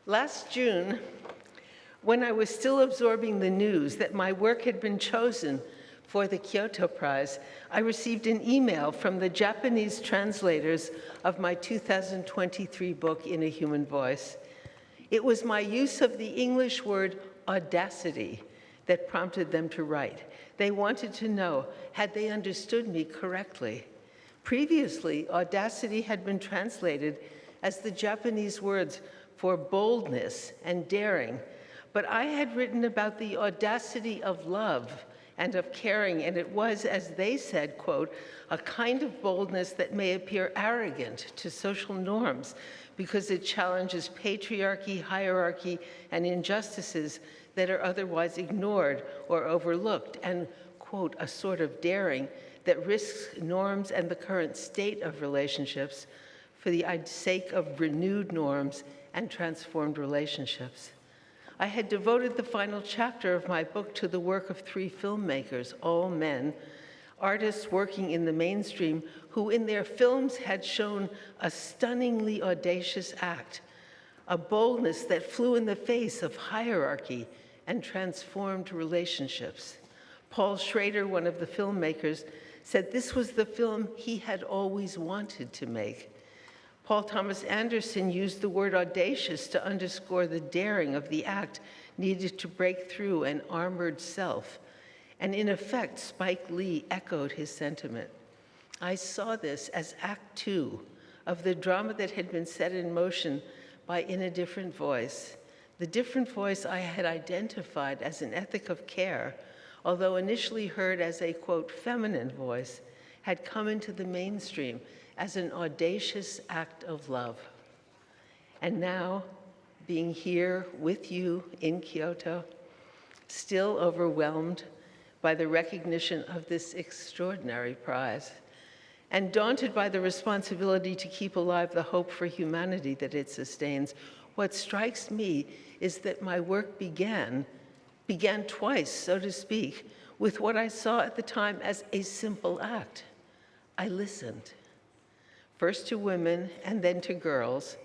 Last June, when I was still absorbing the news that my work had been chosen for the Kyoto Prize, I received an email from the Japanese translators of my 2023 book, In a Human Voice. It was my use of the English word audacity that prompted them to write. They wanted to know, had they understood me correctly? Previously, audacity had been translated as the Japanese words for boldness and daring, but I had written about the audacity of love and of caring, and it was, as they said, quote, a kind of boldness that may appear arrogant to social norms because it challenges patriarchy, hierarchy, and injustices that are otherwise ignored or overlooked, and, quote, a sort of daring that risks norms and the current state of relationships for the sake of renewed norms and transformed relationships. I had devoted the final chapter of my book to the work of 3 filmmakers, all men, artists working in the mainstream who in their films had shown a stunningly audacious act, a boldness that flew in the face of hierarchy and transformed relationships. Paul Schrader, one of the filmmakers, said this was the film he had always wanted to make. Paul Thomas Anderson used the word audacious to underscore the daring of the act needed to break through an armored self. And in effect, Spike Lee echoed his sentiment. I saw this as Act 2 of the drama that had been set in motion by In a Different Voice. The different voice I had identified as an ethic of care, although initially heard as a, quote, feminine voice, had come into the mainstream as an audacious act of love. And now, being here with you in Kyoto, still overwhelmed by the recognition of this extraordinary prize, and daunted by the responsibility to keep alive the hope for humanity that it sustains, what strikes me is that my work began twice, so to speak, with what I saw at the time as a simple act. I listened. First to women and then to girls.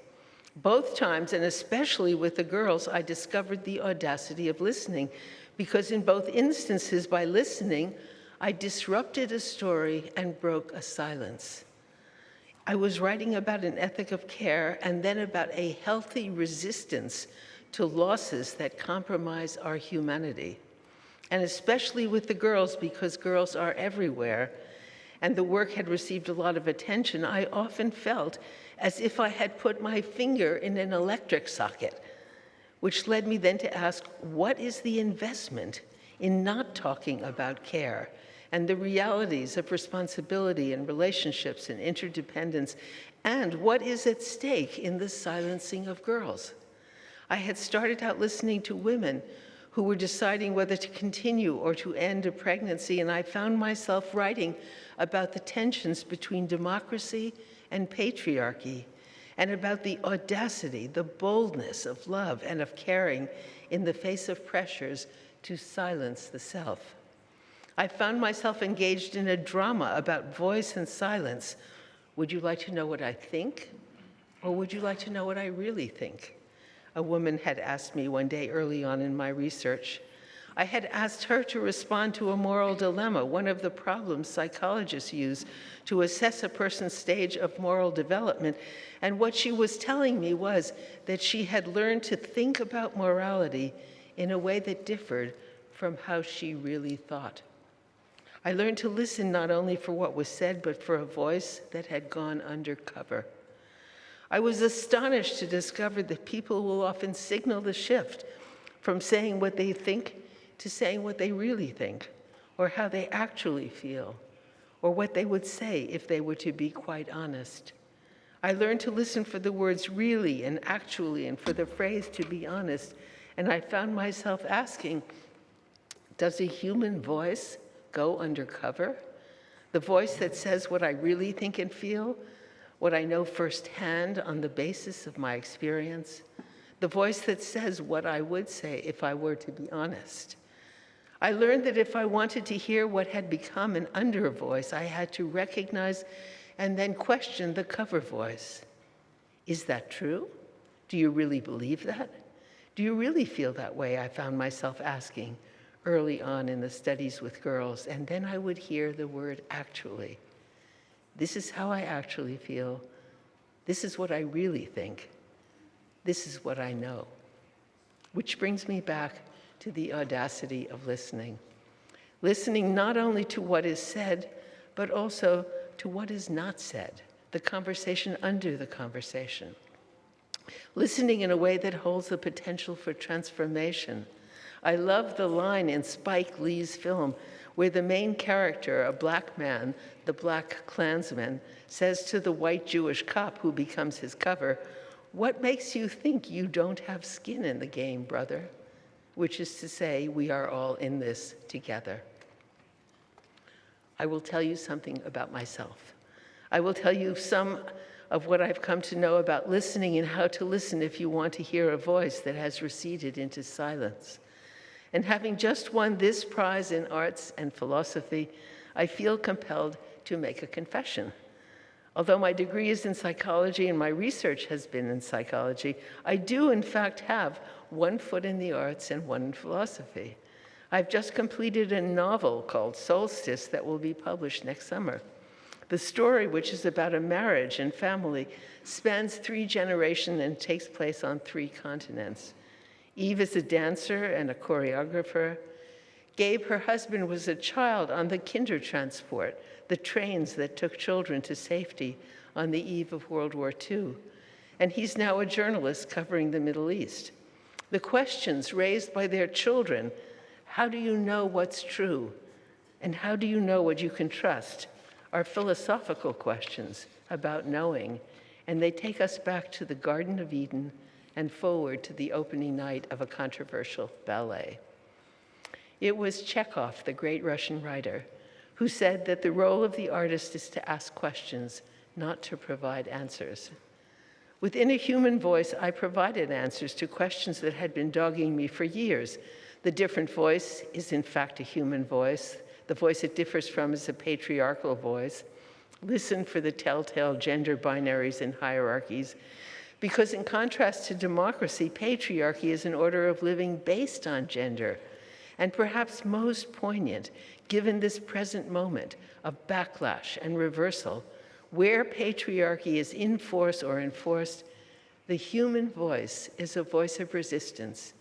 Both times, and especially with the girls, I discovered the audacity of listening, because in both instances, by listening, I disrupted a story and broke a silence. I was writing about an ethic of care and then about a healthy resistance to losses that compromise our humanity. And especially with the girls, because girls are everywhere, and the work had received a lot of attention, I often felt as if I had put my finger in an electric socket, which led me then to ask, what is the investment in not talking about care and the realities of responsibility and relationships and interdependence, and what is at stake in the silencing of girls? I had started out listening to women who were deciding whether to continue or to end a pregnancy, and I found myself writing about the tensions between democracy and patriarchy, and about the audacity, the boldness of love and of caring in the face of pressures to silence the self. I found myself engaged in a drama about voice and silence. Would you like to know what I think? Or would you like to know what I really think? A woman had asked me one day early on in my research. I had asked her to respond to a moral dilemma, one of the problems psychologists use to assess a person's stage of moral development. And what she was telling me was that she had learned to think about morality in a way that differed from how she really thought. I learned to listen not only for what was said, but for a voice that had gone undercover. I was astonished to discover that people will often signal the shift from saying what they think to saying what they really think, or how they actually feel, or what they would say if they were to be quite honest. I learned to listen for the words really and actually, and for the phrase to be honest, and I found myself asking, does a human voice go undercover? The voice that says what I really think and feel, what I know firsthand on the basis of my experience, the voice that says what I would say if I were to be honest. I learned that if I wanted to hear what had become an under voice, I had to recognize and then question the cover voice. Is that true? Do you really believe that? Do you really feel that way? I found myself asking early on in the studies with girls, and then I would hear the word actually. This is how I actually feel. This is what I really think. This is what I know. Which brings me back to the audacity of listening. Listening not only to what is said, but also to what is not said, the conversation under the conversation. Listening in a way that holds the potential for transformation. I love the line in Spike Lee's film where the main character, a black man, the Black Klansman, says to the white Jewish cop who becomes his cover, "What makes you think you don't have skin in the game, brother?" Which is to say, we are all in this together. I will tell you something about myself. I will tell you some of what I've come to know about listening and how to listen if you want to hear a voice that has receded into silence. And having just won this prize in arts and philosophy, I feel compelled to make a confession. Although my degree is in psychology and my research has been in psychology, I do in fact have one foot in the arts and one in philosophy. I've just completed a novel called Solstice that will be published next summer. The story, which is about a marriage and family, spans 3 generations and takes place on 3 continents. Eve is a dancer and a choreographer. Gabe, her husband, was a child on the Kindertransport, the trains that took children to safety on the eve of World War II. And he's now a journalist covering the Middle East. The questions raised by their children, how do you know what's true? And how do you know what you can trust? Are philosophical questions about knowing, and they take us back to the Garden of Eden and forward to the opening night of a controversial ballet. It was Chekhov, the great Russian writer, who said that the role of the artist is to ask questions, not to provide answers. Within a human voice, I provided answers to questions that had been dogging me for years. The different voice is in fact a human voice. The voice it differs from is a patriarchal voice. Listen for the telltale gender binaries and hierarchies. Because in contrast to democracy, patriarchy is an order of living based on gender. And perhaps most poignant, given this present moment of backlash and reversal, where patriarchy is in force or enforced, the human voice is a voice of resistance,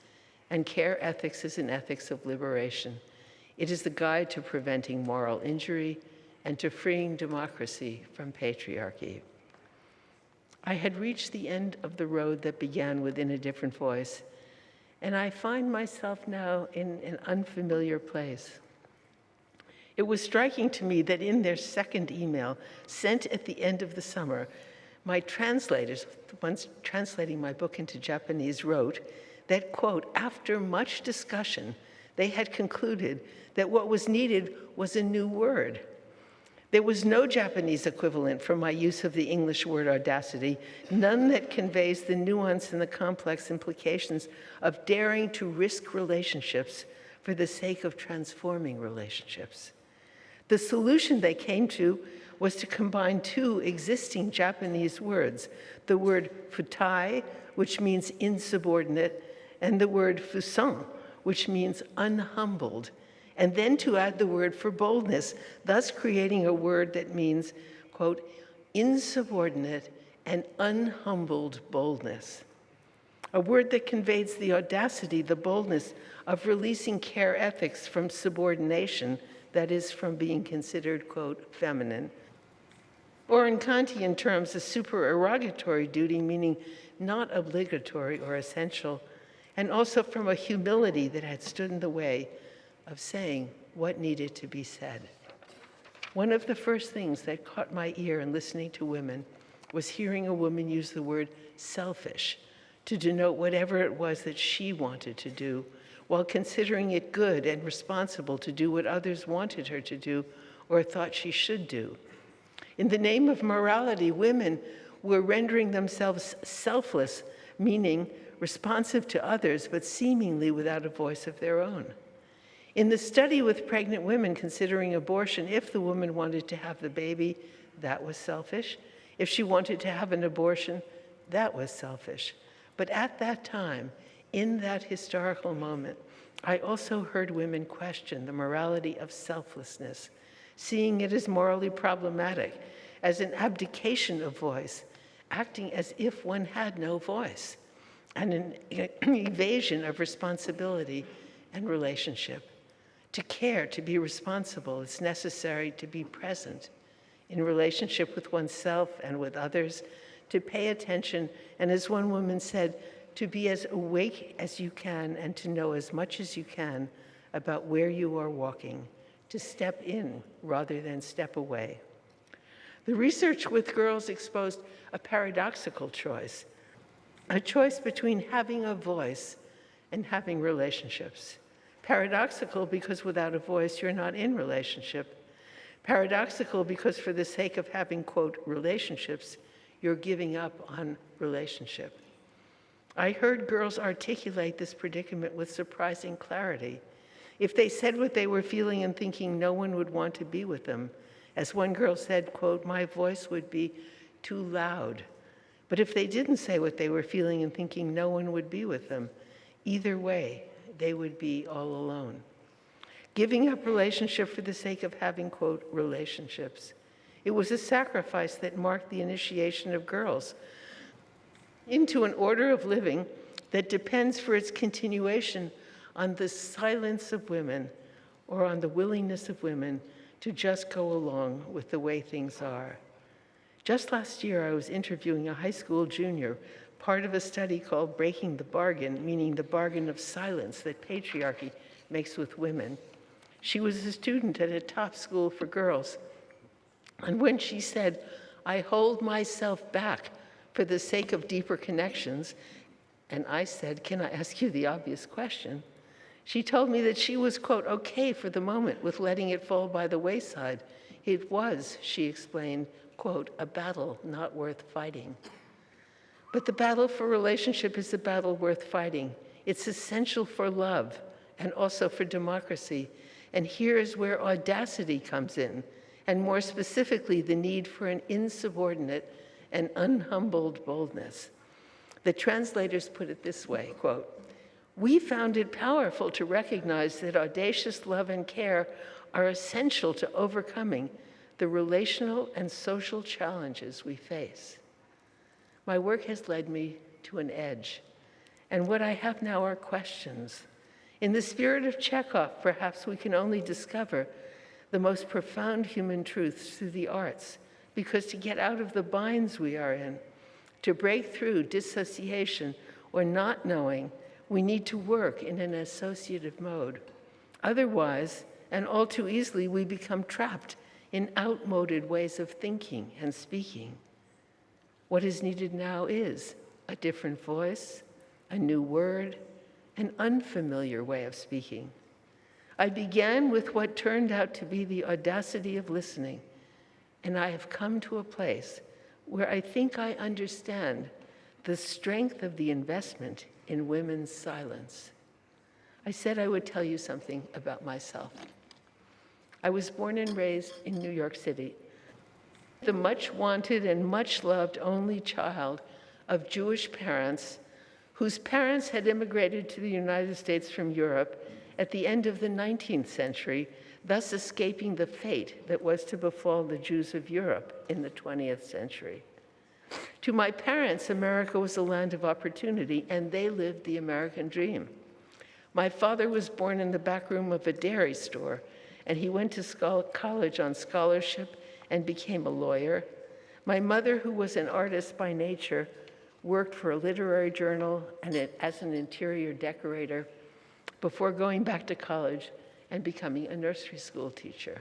and care ethics is an ethics of liberation. It is the guide to preventing moral injury and to freeing democracy from patriarchy. I had reached the end of the road that began within a different voice, and I find myself now in an unfamiliar place. It was striking to me that in their second email, sent at the end of the summer, my translators, the ones translating my book into Japanese, wrote that, quote, after much discussion, they had concluded that what was needed was a new word. There was no Japanese equivalent for my use of the English word audacity, none that conveys the nuance and the complex implications of daring to risk relationships for the sake of transforming relationships. The solution they came to was to combine 2 existing Japanese words, the word futai, which means insubordinate, and the word fusan, which means unhumbled, and then to add the word for boldness, thus creating a word that means, quote, insubordinate and unhumbled boldness. A word that conveys the audacity, the boldness of releasing care ethics from subordination, that is, from being considered, quote, feminine. Or in Kantian terms, a supererogatory duty, meaning not obligatory or essential, and also from a humility that had stood in the way of saying what needed to be said. One of the first things that caught my ear in listening to women was hearing a woman use the word selfish to denote whatever it was that she wanted to do, while considering it good and responsible to do what others wanted her to do or thought she should do. In the name of morality, women were rendering themselves selfless, meaning responsive to others, but seemingly without a voice of their own. In the study with pregnant women considering abortion, if the woman wanted to have the baby, that was selfish. If she wanted to have an abortion, that was selfish. But at that time, in that historical moment, I also heard women question the morality of selflessness, seeing it as morally problematic, as an abdication of voice, acting as if one had no voice, and an evasion of responsibility and relationship. To care, to be responsible, it's necessary to be present in relationship with oneself and with others, to pay attention, and as one woman said, to be as awake as you can and to know as much as you can about where you are walking, to step in rather than step away. The research with girls exposed a paradoxical choice, a choice between having a voice and having relationships. Paradoxical because without a voice, you're not in relationship. Paradoxical because for the sake of having, quote, relationships, you're giving up on relationship. I heard girls articulate this predicament with surprising clarity. If they said what they were feeling and thinking, no one would want to be with them. As one girl said, quote, my voice would be too loud. But if they didn't say what they were feeling and thinking, no one would be with them. Either way, they would be all alone. Giving up relationship for the sake of having, quote, relationships. It was a sacrifice that marked the initiation of girls into an order of living that depends for its continuation on the silence of women or on the willingness of women to just go along with the way things are. Just last year, I was interviewing a high school junior, part of a study called Breaking the Bargain, meaning the bargain of silence that patriarchy makes with women. She was a student at a top school for girls. And when she said, I hold myself back for the sake of deeper connections, and I said, can I ask you the obvious question? She told me that she was, quote, okay for the moment with letting it fall by the wayside. It was, she explained, quote, a battle not worth fighting. But the battle for relationship is a battle worth fighting. It's essential for love and also for democracy. And here is where audacity comes in, and more specifically, the need for an insubordinate and unhumbled boldness. The translators put it this way, quote, we found it powerful to recognize that audacious love and care are essential to overcoming the relational and social challenges we face. My work has led me to an edge, and what I have now are questions. In the spirit of Chekhov, perhaps we can only discover the most profound human truths through the arts, because to get out of the binds we are in, to break through dissociation or not knowing, we need to work in an associative mode. Otherwise, and all too easily, we become trapped in outmoded ways of thinking and speaking. What is needed now is a different voice, a new word, an unfamiliar way of speaking. I began with what turned out to be the audacity of listening, and I have come to a place where I think I understand the strength of the investment in women's silence. I said I would tell you something about myself. I was born and raised in New York City, the much wanted and much loved only child of Jewish parents whose parents had immigrated to the United States from Europe at the end of the 19th century, thus escaping the fate that was to befall the Jews of Europe in the 20th century. To my parents, America was a land of opportunity, and they lived the American dream. My father was born in the back room of a dairy store, and he went to college on scholarship and became a lawyer. My mother, who was an artist by nature, worked for a literary journal and as an interior decorator before going back to college and becoming a nursery school teacher.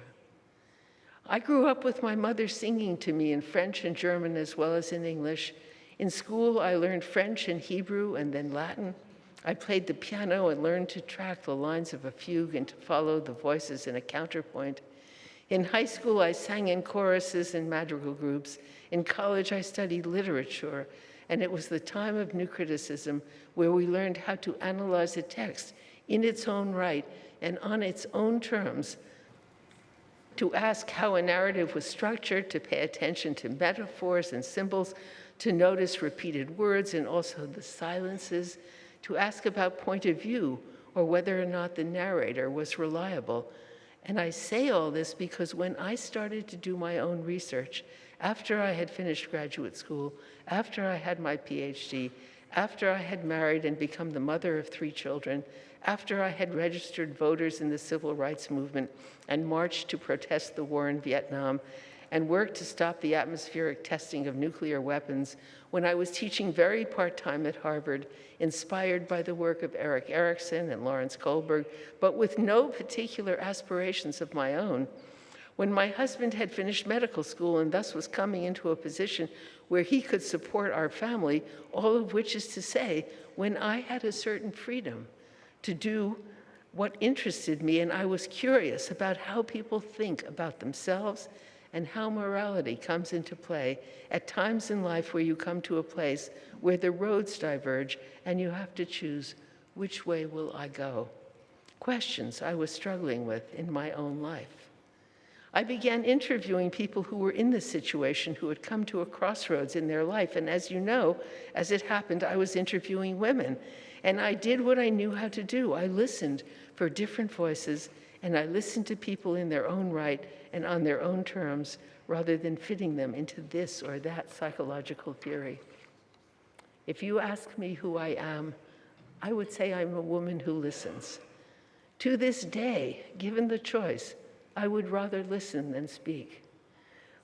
I grew up with my mother singing to me in French and German as well as in English. In school, I learned French and Hebrew and then Latin. I played the piano and learned to track the lines of a fugue and to follow the voices in a counterpoint. In high school, I sang in choruses and madrigal groups. In college, I studied literature, and it was the time of new criticism where we learned how to analyze a text in its own right and on its own terms to ask how a narrative was structured, to pay attention to metaphors and symbols, to notice repeated words and also the silences, to ask about point of view or whether or not the narrator was reliable. And I say all this because when I started to do my own research, after I had finished graduate school, after I had my PhD, after I had married and become the mother of 3 children, after I had registered voters in the civil rights movement and marched to protest the war in Vietnam and worked to stop the atmospheric testing of nuclear weapons, when I was teaching very part-time at Harvard, inspired by the work of Erik Erikson and Lawrence Kohlberg, but with no particular aspirations of my own, when my husband had finished medical school and thus was coming into a position where he could support our family, all of which is to say, when I had a certain freedom to do what interested me, and I was curious about how people think about themselves and how morality comes into play at times in life where you come to a place where the roads diverge and you have to choose, which way will I go? Questions I was struggling with in my own life. I began interviewing people who were in this situation, who had come to a crossroads in their life. And as you know, as it happened, I was interviewing women. And I did what I knew how to do. I listened for different voices, and I listened to people in their own right and on their own terms, rather than fitting them into this or that psychological theory. If you ask me who I am, I would say I'm a woman who listens. To this day, given the choice, I would rather listen than speak.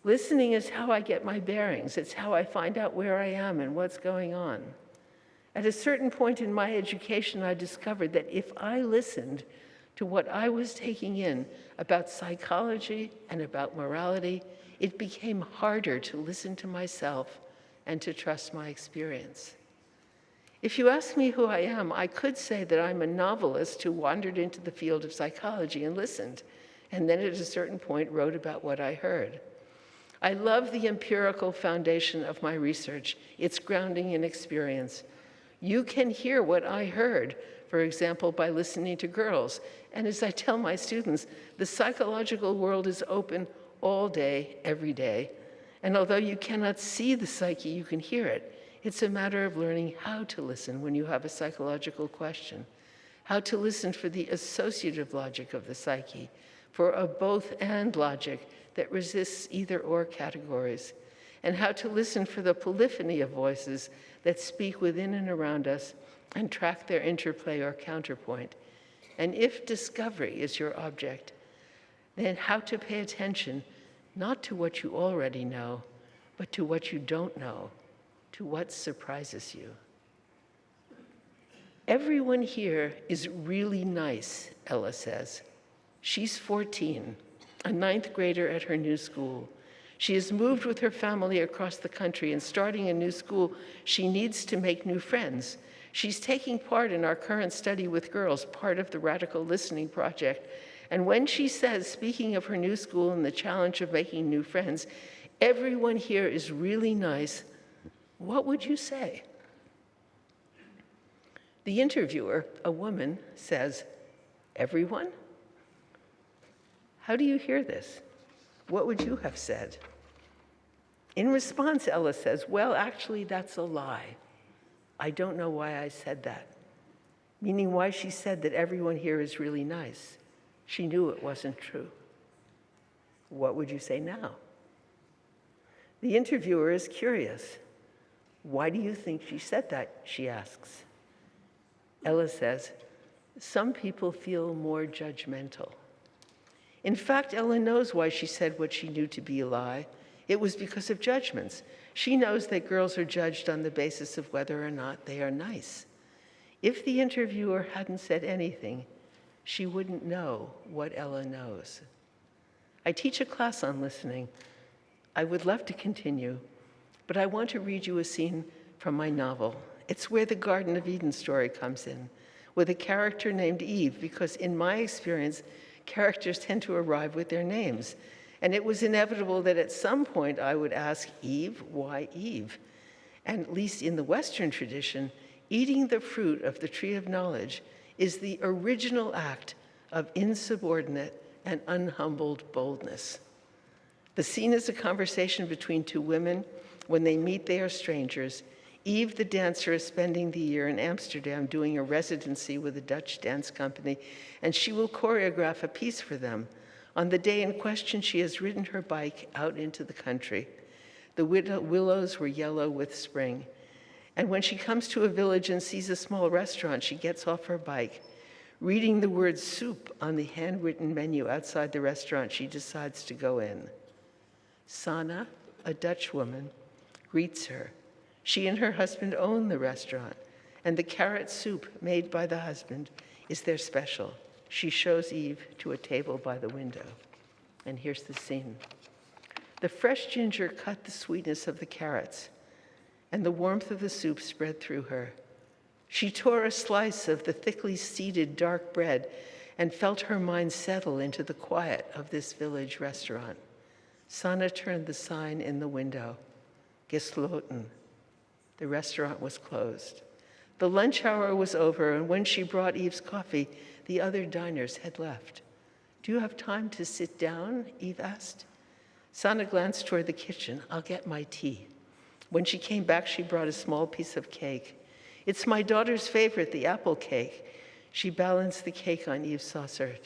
Listening is how I get my bearings. It's how I find out where I am and what's going on. At a certain point in my education, I discovered that if I listened to what I was taking in about psychology and about morality, it became harder to listen to myself and to trust my experience. If you ask me who I am, I could say that I'm a novelist who wandered into the field of psychology and listened, and then at a certain point wrote about what I heard. I love the empirical foundation of my research, its grounding in experience. You can hear what I heard, for example, by listening to girls. And as I tell my students, the psychological world is open all day, every day. And although you cannot see the psyche, you can hear it. It's a matter of learning how to listen when you have a psychological question, how to listen for the associative logic of the psyche, for a both-and logic that resists either-or categories, and how to listen for the polyphony of voices that speak within and around us and track their interplay or counterpoint. And if discovery is your object, then how to pay attention not to what you already know, but to what you don't know, to what surprises you. Everyone here is really nice, Ella says. She's 14, a 9th grader at her new school. She has moved with her family across the country, and starting a new school, she needs to make new friends. She's taking part in our current study with girls, part of the Radical Listening Project. And when she says, speaking of her new school and the challenge of making new friends, everyone here is really nice, what would you say? The interviewer, a woman, says, everyone? How do you hear this? What would you have said? In response, Ella says, well, actually, that's a lie. I don't know why I said that. Meaning why she said that everyone here is really nice. She knew it wasn't true. What would you say now? The interviewer is curious. Why do you think she said that, she asks. Ella says, some people feel more judgmental. In fact, Ella knows why she said what she knew to be a lie. It was because of judgments. She knows that girls are judged on the basis of whether or not they are nice. If the interviewer hadn't said anything, she wouldn't know what Ella knows. I teach a class on listening. I would love to continue, but I want to read you a scene from my novel. It's where the Garden of Eden story comes in, with a character named Eve, because in my experience, characters tend to arrive with their names. And it was inevitable that at some point I would ask, Eve, why Eve? And at least in the Western tradition, eating the fruit of the tree of knowledge is the original act of insubordinate and unhumbled boldness. The scene is a conversation between two women. When they meet, they are strangers. Eve, the dancer, is spending the year in Amsterdam doing a residency with a Dutch dance company, and she will choreograph a piece for them. On the day in question, she has ridden her bike out into the country. The willows were yellow with spring. And when she comes to a village and sees a small restaurant, she gets off her bike. Reading the word soup on the handwritten menu outside the restaurant, she decides to go in. Sana, a Dutch woman, greets her. She and her husband own the restaurant, and the carrot soup made by the husband is their special. She shows Eve to a table by the window. And here's the scene. The fresh ginger cut the sweetness of the carrots, and the warmth of the soup spread through her. She tore a slice of the thickly seeded dark bread and felt her mind settle into the quiet of this village restaurant. Sana turned the sign in the window. Gesloten. The restaurant was closed. The lunch hour was over, and when she brought Eve's coffee, the other diners had left. "Do you have time to sit down?" Eve asked. Sana glanced toward the kitchen. "I'll get my tea." When she came back, she brought a small piece of cake. "It's my daughter's favorite, the apple cake." She balanced the cake on Eve's saucer.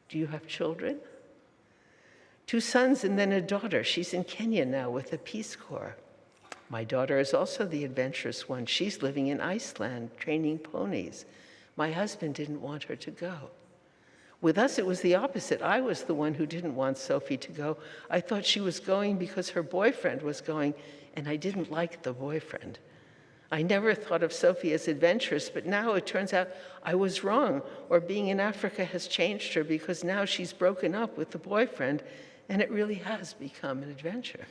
"Do you have children?" "2 sons and then a daughter. She's in Kenya now with the Peace Corps." "My daughter is also the adventurous one. She's living in Iceland, training ponies. My husband didn't want her to go." With us, it was the opposite. I was the one who didn't want Sophie to go. I thought she was going because her boyfriend was going, and I didn't like the boyfriend. I never thought of Sophie as adventurous, but now it turns out I was wrong, or being in Africa has changed her because now she's broken up with the boyfriend, and it really has become an adventure.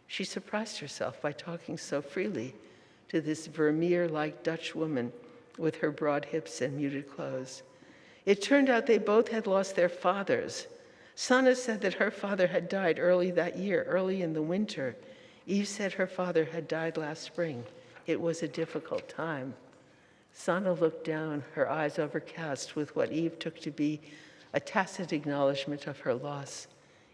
She surprised herself by talking so freely to this Vermeer-like Dutch woman with her broad hips and muted clothes. It turned out they both had lost their fathers. Sana said that her father had died early that year, early in the winter. Eve said her father had died last spring. It was a difficult time. Sana looked down, her eyes overcast with what Eve took to be a tacit acknowledgement of her loss.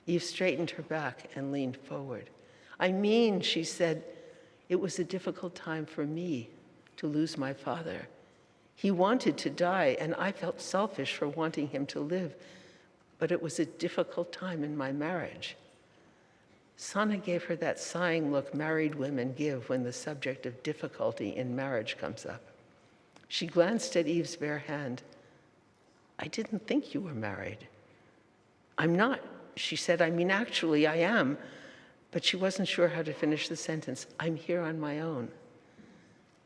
Eve straightened her back and leaned forward. "I mean," she said, "it was a difficult time for me to lose my father. He wanted to die, and I felt selfish for wanting him to live, but it was a difficult time in my marriage." Sana gave her that sighing look married women give when the subject of difficulty in marriage comes up. She glanced at Eve's bare hand. "I didn't think you were married." "I'm not," she said. "I mean, actually, I am." But she wasn't sure how to finish the sentence. "I'm here on my own."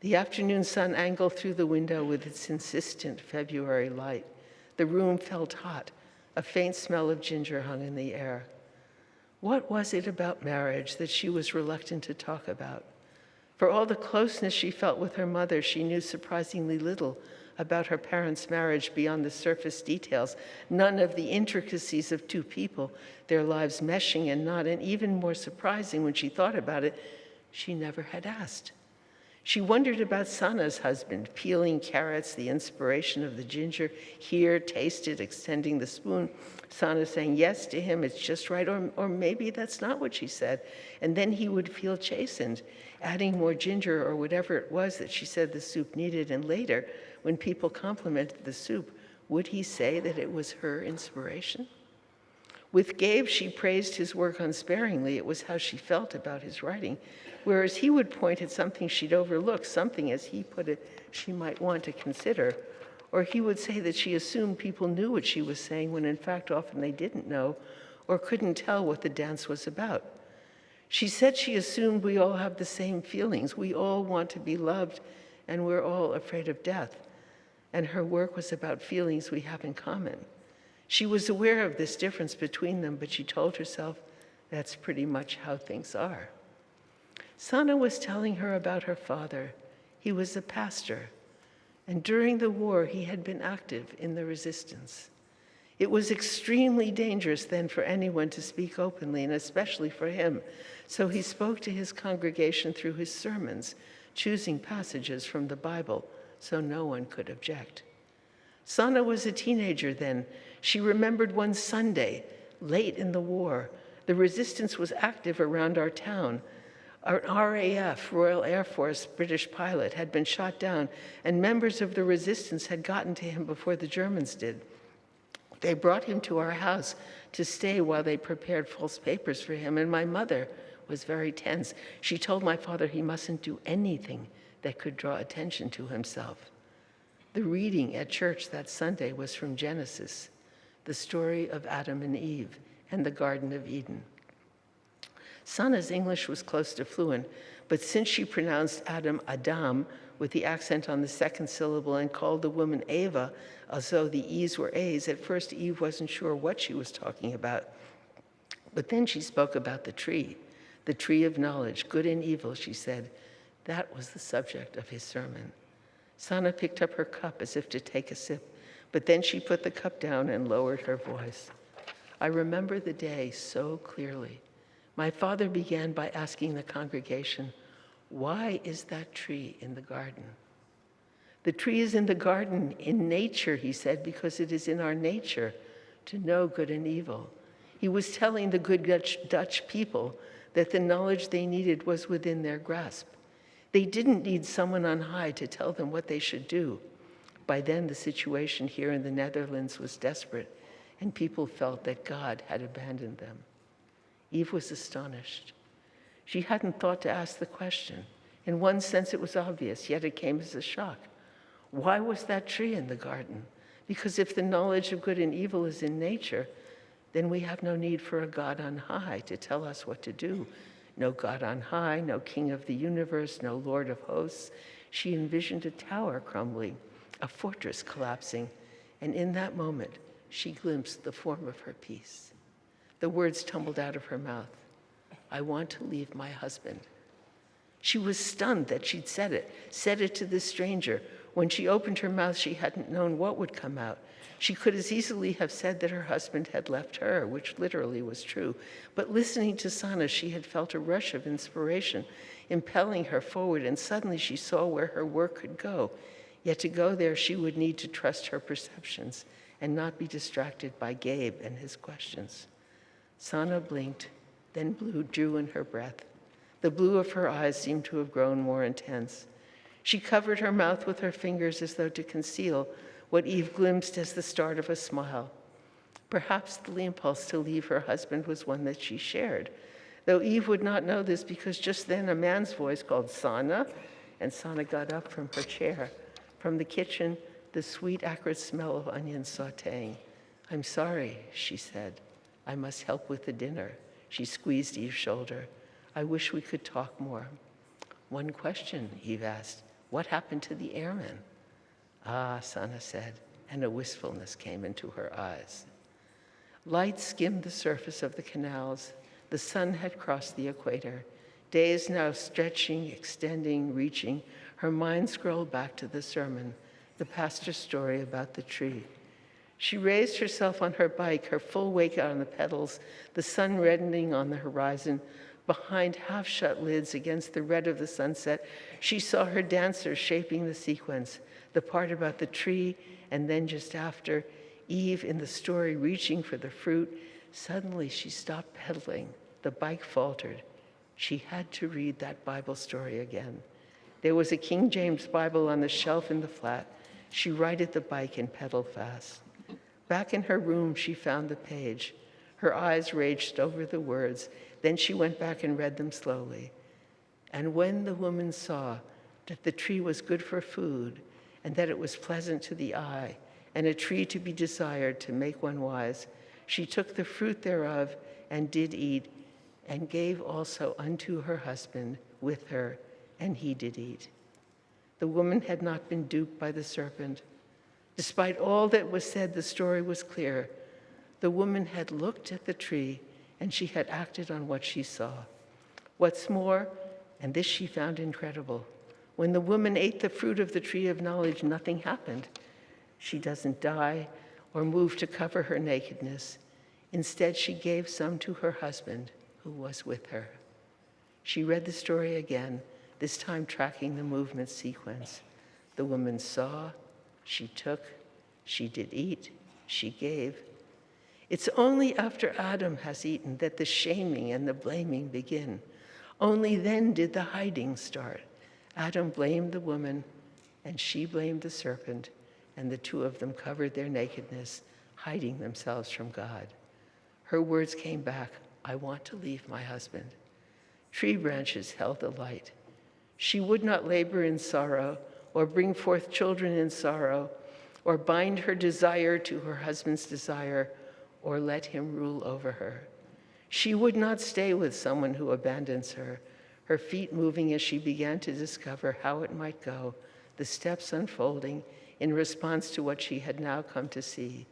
The afternoon sun angled through the window with its insistent February light. The room felt hot. A faint smell of ginger hung in the air. What was it about marriage that she was reluctant to talk about? For all the closeness she felt with her mother, she knew surprisingly little about her parents' marriage beyond the surface details, none of the intricacies of two people, their lives meshing and not, and even more surprising when she thought about it, she never had asked. She wondered about Sana's husband, peeling carrots, the inspiration of the ginger, here, tasted, extending the spoon. Sana saying yes to him, it's just right, or maybe that's not what she said. And then he would feel chastened, adding more ginger or whatever it was that she said the soup needed. And later, when people complimented the soup, would he say that it was her inspiration? With Gabe, she praised his work unsparingly. It was how she felt about his writing. Whereas he would point at something she'd overlooked, something, as he put it, she might want to consider. Or he would say that she assumed people knew what she was saying when in fact often they didn't know or couldn't tell what the dance was about. She said she assumed we all have the same feelings. We all want to be loved and we're all afraid of death. And her work was about feelings we have in common. She was aware of this difference between them, but she told herself that's pretty much how things are. Sana was telling her about her father. He was a pastor, and during the war, he had been active in the resistance. It was extremely dangerous then for anyone to speak openly, and especially for him. So he spoke to his congregation through his sermons, choosing passages from the Bible so no one could object. Sana was a teenager then. She remembered one Sunday, late in the war. The resistance was active around our town. An RAF, Royal Air Force, British pilot had been shot down, and members of the resistance had gotten to him before the Germans did. They brought him to our house to stay while they prepared false papers for him, and my mother was very tense. She told my father he mustn't do anything that could draw attention to himself. The reading at church that Sunday was from Genesis, the story of Adam and Eve and the Garden of Eden. Sana's English was close to fluent, but since she pronounced Adam Adam with the accent on the second syllable and called the woman Eva as though the E's were A's, at first Eve wasn't sure what she was talking about. But then she spoke about the tree of knowledge, good and evil, she said. That was the subject of his sermon. Sana picked up her cup as if to take a sip, but then she put the cup down and lowered her voice. I remember the day so clearly. My father began by asking the congregation, why is that tree in the garden? The tree is in the garden in nature, he said, because it is in our nature to know good and evil. He was telling the good Dutch people that the knowledge they needed was within their grasp. They didn't need someone on high to tell them what they should do. By then, the situation here in the Netherlands was desperate, and people felt that God had abandoned them. Eve was astonished. She hadn't thought to ask the question. In one sense, it was obvious, yet it came as a shock. Why was that tree in the garden? Because if the knowledge of good and evil is in nature, then we have no need for a God on high to tell us what to do. No God on high, no king of the universe, no Lord of hosts. She envisioned a tower crumbling, a fortress collapsing, and in that moment, she glimpsed the form of her peace. The words tumbled out of her mouth. I want to leave my husband. She was stunned that she'd said it to this stranger. When she opened her mouth, she hadn't known what would come out. She could as easily have said that her husband had left her, which literally was true. But listening to Sana, she had felt a rush of inspiration, impelling her forward, and suddenly she saw where her work could go. Yet to go there, she would need to trust her perceptions and not be distracted by Gabe and his questions. Sana blinked, then drew in her breath. The blue of her eyes seemed to have grown more intense. She covered her mouth with her fingers as though to conceal what Eve glimpsed as the start of a smile. Perhaps the impulse to leave her husband was one that she shared, though Eve would not know this because just then a man's voice called Sana, and Sana got up from her chair. From the kitchen, the sweet, acrid smell of onions sautéing. I'm sorry, she said. I must help with the dinner. She squeezed Eve's shoulder. I wish we could talk more. One question, Eve asked. What happened to the airmen? Ah, Sana said, and a wistfulness came into her eyes. Light skimmed the surface of the canals. The sun had crossed the equator. Days now stretching, extending, reaching. Her mind scrolled back to the sermon, the pastor's story about the tree. She raised herself on her bike, her full weight on the pedals, the sun reddening on the horizon. Behind half-shut lids against the red of the sunset, she saw her dancers shaping the sequence, the part about the tree, and then just after, Eve in the story reaching for the fruit. Suddenly, she stopped pedaling. The bike faltered. She had to read that Bible story again. There was a King James Bible on the shelf in the flat. She righted the bike and pedaled fast. Back in her room, she found the page. Her eyes raged over the words. Then she went back and read them slowly. And when the woman saw that the tree was good for food, and that it was pleasant to the eye, and a tree to be desired to make one wise, she took the fruit thereof and did eat, and gave also unto her husband with her, and he did eat. The woman had not been duped by the serpent. Despite all that was said, the story was clear. The woman had looked at the tree, and she had acted on what she saw. What's more, and this she found incredible, when the woman ate the fruit of the tree of knowledge, nothing happened. She doesn't die or move to cover her nakedness. Instead, she gave some to her husband, who was with her. She read the story again, this time tracking the movement sequence. The woman saw, she took, she did eat, she gave, It's only after Adam has eaten that the shaming and the blaming begin. Only then did the hiding start. Adam blamed the woman, and she blamed the serpent, and the two of them covered their nakedness, hiding themselves from God. Her words came back, "I want to leave my husband." Tree branches held the light. She would not labor in sorrow, or bring forth children in sorrow, or bind her desire to her husband's desire, or let him rule over her. She would not stay with someone who abandons her, her feet moving as she began to discover how it might go, the steps unfolding in response to what she had now come to see.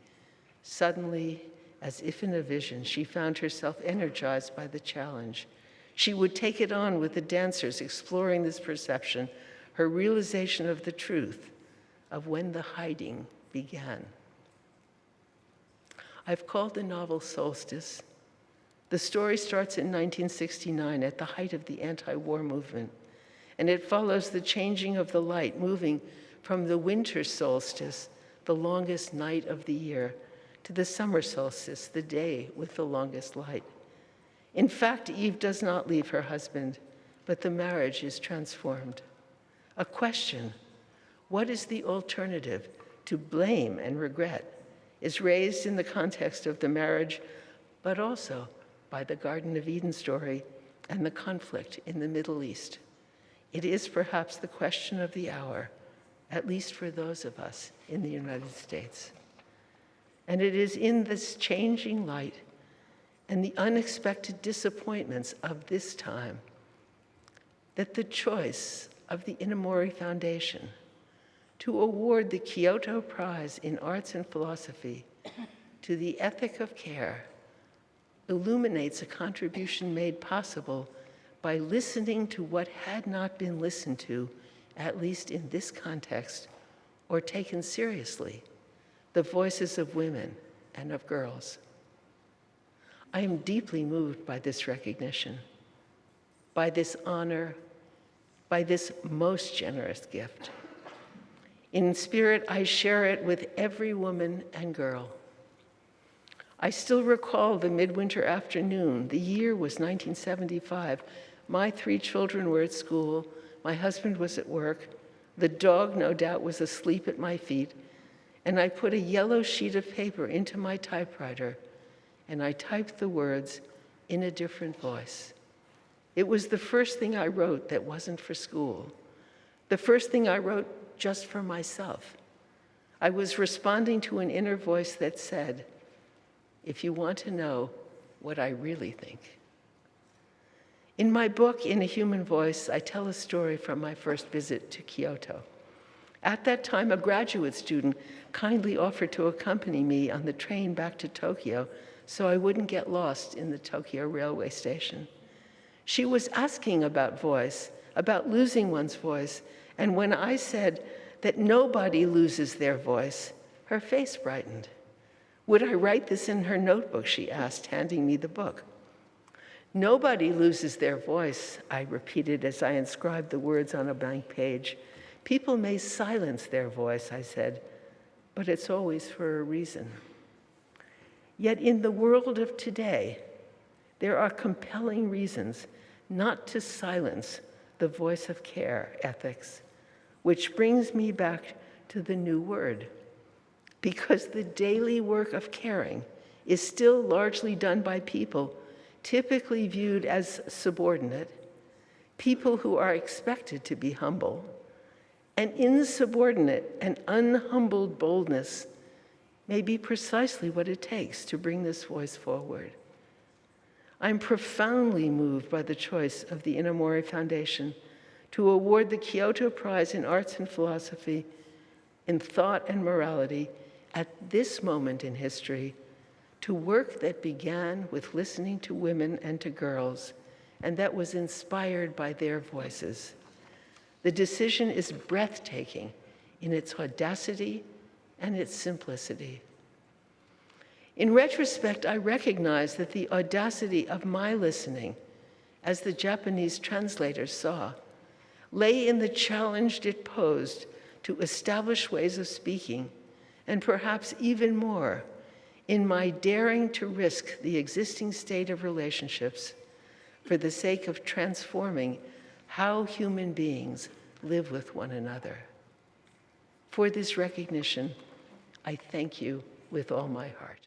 Suddenly, as if in a vision, she found herself energized by the challenge. She would take it on with the dancers, exploring this perception, her realization of the truth of when the hiding began. I've called the novel Solstice. The story starts in 1969 at the height of the anti-war movement, and it follows the changing of the light, moving from the winter solstice, the longest night of the year, to the summer solstice, the day with the longest light. In fact, Eve does not leave her husband, but the marriage is transformed. A question, what is the alternative to blame and regret, is raised in the context of the marriage, but also by the Garden of Eden story and the conflict in the Middle East. It is perhaps the question of the hour, at least for those of us in the United States. And it is in this changing light and the unexpected disappointments of this time that the choice of the Inamori Foundation to award the Kyoto Prize in Arts and Philosophy to the ethic of care illuminates a contribution made possible by listening to what had not been listened to, at least in this context, or taken seriously, the voices of women and of girls. I am deeply moved by this recognition, by this honor, by this most generous gift. In spirit, I share it with every woman and girl. I still recall the midwinter afternoon. The year was 1975. My 3 children were at school. My husband was at work. The dog, no doubt, was asleep at my feet. And I put a yellow sheet of paper into my typewriter, and I typed the words in a different voice. It was the first thing I wrote that wasn't for school, the first thing I wrote just for myself. I was responding to an inner voice that said, "If you want to know what I really think." In my book, In a Human Voice, I tell a story from my first visit to Kyoto. At that time, a graduate student kindly offered to accompany me on the train back to Tokyo so I wouldn't get lost in the Tokyo railway station. She was asking about voice, about losing one's voice, and when I said that nobody loses their voice, her face brightened. Would I write this in her notebook, she asked, handing me the book. "Nobody loses their voice," I repeated as I inscribed the words on a blank page. "People may silence their voice," I said, "but it's always for a reason." Yet in the world of today, there are compelling reasons not to silence the voice of care ethics, which brings me back to the new word. Because the daily work of caring is still largely done by people typically viewed as subordinate, people who are expected to be humble, and insubordinate and unhumbled boldness may be precisely what it takes to bring this voice forward. I'm profoundly moved by the choice of the Inamori Foundation to award the Kyoto Prize in Arts and Philosophy in Thought and Morality at this moment in history to work that began with listening to women and to girls, and that was inspired by their voices. The decision is breathtaking in its audacity and its simplicity. In retrospect, I recognize that the audacity of my listening, as the Japanese translators saw, lay in the challenge it posed to establish ways of speaking, and perhaps even more, in my daring to risk the existing state of relationships for the sake of transforming how human beings live with one another. For this recognition, I thank you with all my heart.